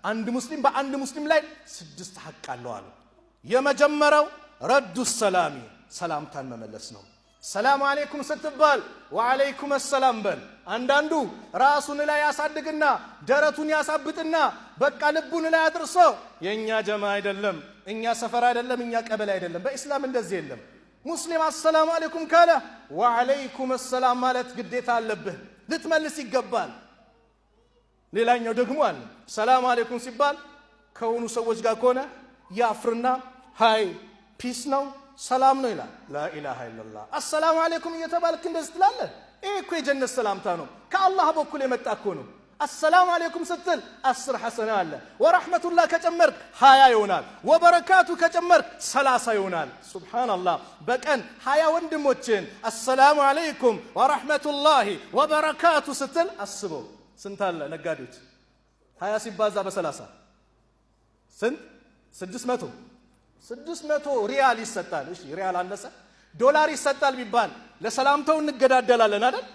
አንድ ሙስሊም በአንድ ሙስሊም ላይ 6 ሐቅ አለው አሉ። የመጀመሪያው ረዱ ሰላሚ ሰላምታን መመለስ ነው። ሰላም አለይኩም ስትባል ወአለይኩም ሰላም በል። አንዳንዱ ራሱን ላይ ያሳድግና ደረቱን ያሳብጥና በቃ ልቡን ላይ አድርሶ የኛ ጀማ አይደለም፣ እኛ ሰፈር አይደለም፣ እኛ ቀበሌ አይደለም። በእስላም እንደዚህ የለም። ሙስሊም አሰላሙ አለይኩም ካለ ወአለይኩም ሰላም ማለት ግዴታ አለብህ፣ ልትመልስ ይገባል። ሌላኛው ደግሞ አለ ሰላም አለይኩም ሲባል ከሆኑ ሰዎች ጋር ከሆነ ያፍርና ሃይ ፒስ ነው ሰላም ነው ይላል። ላኢላሃ ኢላላህ አሰላሙ አለይኩም እየተባልክ እንደዚህ ትላለህ። ይሄ እኮ የጀነት ሰላምታ ነው፣ ከአላህ በኩል የመጣ እኮ ነው። አሰላሙ አለይኩም ስትል 10 ሐሰና አለ። ወራህመቱላህ ከጨመርክ 20 ይሆናል። ወበረካቱ ከጨመርክ 30 ይሆናል። ሱብሃንአላህ በቀን 20 ወንድሞችን አሰላሙ አለይኩም ወራህመቱላሂ ወበረካቱ ስትል አስበው ስንት አለ? ነጋዴዎች 20 ሲባዛ በ30 ስንት? 600 ሪያል ይሰጣል። እሺ ሪያል አነሰ ዶላር ይሰጣል ቢባል ለሰላምታው እንገዳደላለን አይደል?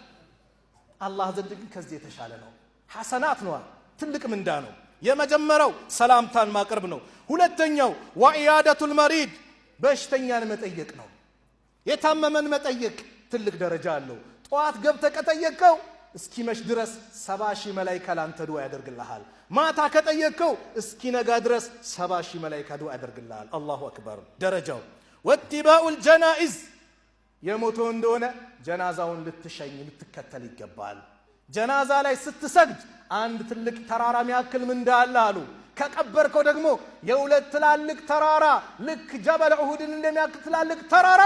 አላህ ዘንድ ግን ከዚህ የተሻለ ነው። ሐሰናት ነው፣ ትልቅ ምንዳ ነው። የመጀመሪያው ሰላምታን ማቅረብ ነው። ሁለተኛው ወኢያደቱል መሪድ በሽተኛን መጠየቅ ነው። የታመመን መጠየቅ ትልቅ ደረጃ አለው። ጧት ገብተህ ከጠየቀው እስኪመሽ ድረስ 70,000 መላእክት ላንተ ዱዓ ያደርግልሃል። ማታ ከጠየቀው እስኪነጋ ድረስ 70,000 መላእክት ዱዓ ያደርግልሃል። አላሁ አክበር ደረጃው። ወትባኡል ጀናኢዝ የሞተው እንደሆነ ጀናዛውን ልትሸኝ ልትከተል ይገባል። ጀናዛ ላይ ስትሰግድ አንድ ትልቅ ተራራ የሚያክል ምንዳ አለ አሉ። ከቀበርከው ደግሞ የሁለት ትላልቅ ተራራ ልክ ጀበል ኡሁድን እንደሚያክል ትላልቅ ተራራ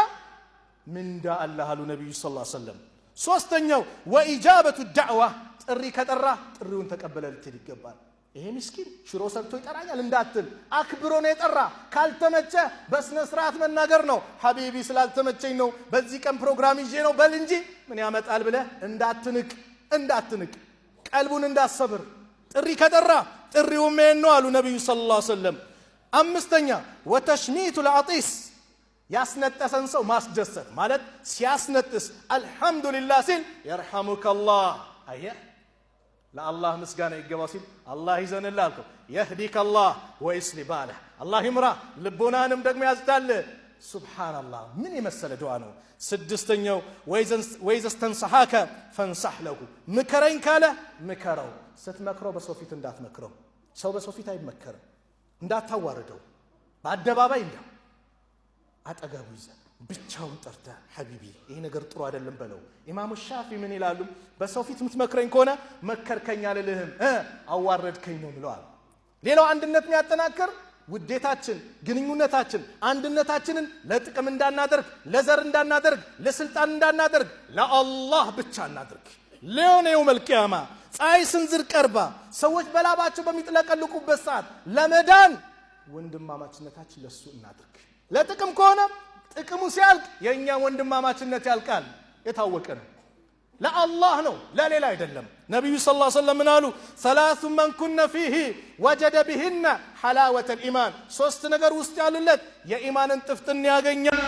ምንዳ አለ አሉ ነብዩ ሰለላሁ ዐለይሂ ወሰለም። ሶስተኛው ወኢጃበቱ ዳዕዋ ጥሪ ከጠራ ጥሪውን ተቀበለ ልትል ይገባል። ይሄ ምስኪን ሽሮ ሰርቶ ይጠራኛል እንዳትል፣ አክብሮ ነው የጠራ። ካልተመቸ በስነ ስርዓት መናገር ነው። ሐቢቢ ስላልተመቸኝ ነው በዚህ ቀን ፕሮግራም ይዤ ነው በል እንጂ ምን ያመጣል ብለህ እንዳትንቅ ቀልቡን እንዳሰብር። ጥሪ ከጠራ ጥሪው ምን ነው አሉ ነብዩ ሰለላሁ ዐለይሂ ወሰለም። አምስተኛ ወተሽሚቱ العطيس ያስነጠሰን ሰው ማስደሰት ማለት ሲያስነጥስ አልহামዱሊላህ ሲል የርሐሙከላህ አየ ለአላህ ምስጋና ይገባው ሲል አላህ ይዘንልህ አልከው። የህዲከላህ ወይስሊ ባለህ አላህ ይምራ ልቦናንም ደግሞ ያዝዳል። ሱብሃንአላህ ምን የመሰለ ዱዓ ነው። ስድስተኛው ወይዘስተንሰሐከ ፈንሰሕ ለሁ ምከረኝ ካለ ምከረው። ስትመክረው በሰው ፊት እንዳትመክረው። ሰው በሰው ፊት አይመከርም። እንዳታዋርደው በአደባባይ እንዳው አጠገቡ ይዘህ ብቻውን ጠርተህ ሐቢቢ ይሄ ነገር ጥሩ አይደለም በለው። ኢማሙ ሻፊ ምን ይላሉ? በሰው ፊት የምትመክረኝ ከሆነ መከርከኝ አልልህም አዋረድከኝ ነው ብለዋል። ሌላው አንድነት የሚያጠናክር ውዴታችን፣ ግንኙነታችን፣ አንድነታችንን ለጥቅም እንዳናደርግ፣ ለዘር እንዳናደርግ፣ ለስልጣን እንዳናደርግ ለአላህ ብቻ እናድርግ። ለዮነ የውመል ቂያማ ፀሐይ ስንዝር ቀርባ ሰዎች በላባቸው በሚጥለቀልቁበት ሰዓት ለመዳን ወንድማማችነታችን ለሱ እናድርግ። ለጥቅም ከሆነ ጥቅሙ ሲያልቅ የኛ ወንድማማችነት ያልቃል። የታወቀ ነው። ለአላህ ነው ለሌላ አይደለም። ነብዩ ሰለላሁ ዐለይሂ ወሰለም አሉ ሰላቱ መን ኩነ ፊሂ ወጀደ ቢሂነ ሐላወተል ኢማን። ሶስት ነገር ውስጥ ያሉለት የኢማንን ጥፍጥና ያገኛል።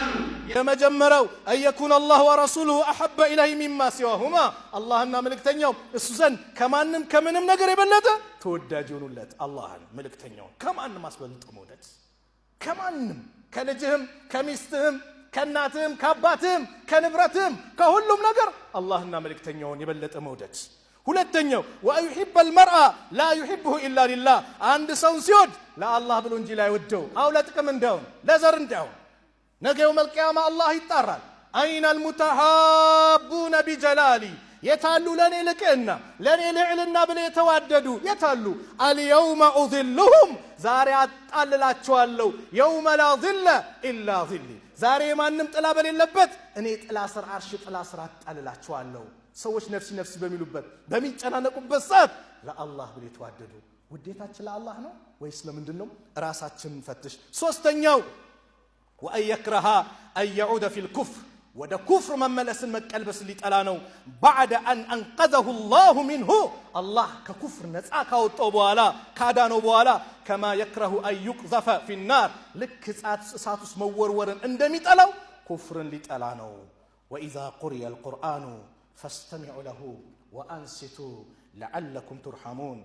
የመጀመሪያው አየኩን አላህ ወረሱሉሁ አሐበ ኢለይሂ ሚማ ሲዋሁማ አላህና መልእክተኛው እሱ ዘንድ ከማንም ከምንም ነገር የበለጠ ተወዳጅ ይሆኑለት። አላህን መልእክተኛውን ከማንም አስበልጦ መውደድ ከማንም ከልጅህም ከሚስትህም ከእናትህም ከአባትህም ከንብረትህም ከሁሉም ነገር አላህና መልእክተኛውን የበለጠ መውደድ። ሁለተኛው ወዩሂበል መርአ ላ ዩሂብሁ ኢላ ሊላህ አንድ ሰውን ሲወድ ለአላህ ብሎ እንጂ ላይ ወደው አው ለጥቅም እንዳውን ለዘር እንዳውን። ነገ የውመል ቂያማ አላህ ይጣራል። አይነል ሙተሃቡነ ቢጀላሊ የታሉ ለኔ ልቅና ለኔ ልዕልና ብለ የተዋደዱ የታሉ? አልየውመ ኡዝልሁም ዛሬ አጣልላቸዋለሁ። የውመ ላ ዚለ ኢላ ዚሊ ዛሬ ማንም ጥላ በሌለበት እኔ ጥላ ስር አርሽ ጥላ ስር አጣልላቸዋለሁ። ሰዎች ነፍሲ ነፍሲ በሚሉበት በሚጨናነቁበት ሰዓት ለአላህ ብለ የተዋደዱ ውዴታችን ለአላህ ነው ወይስ ለምንድን ነው? ራሳችንን ፈትሽ። ሶስተኛው ወአየክረሃ አየዑደ ፊል ኩፍር ወደ ኩፍር መመለስን መቀልበስ ሊጠላ ነው። ባዕደ አን አንቀዘሁ ላሁ ሚንሁ አላህ ከኩፍር ነፃ ካወጣው በኋላ ካዳነው በኋላ ከማ የክረሁ አን ዩቅዘፈ ፊናር ልክ እሳት ውስጥ መወርወርን እንደሚጠላው ኩፍርን ሊጠላ ነው። ወኢዛ ቁሪየ አልቁርአኑ ፈስተሚዑ ለሁ ወአንሲቱ ለዓለኩም ቱርሐሙን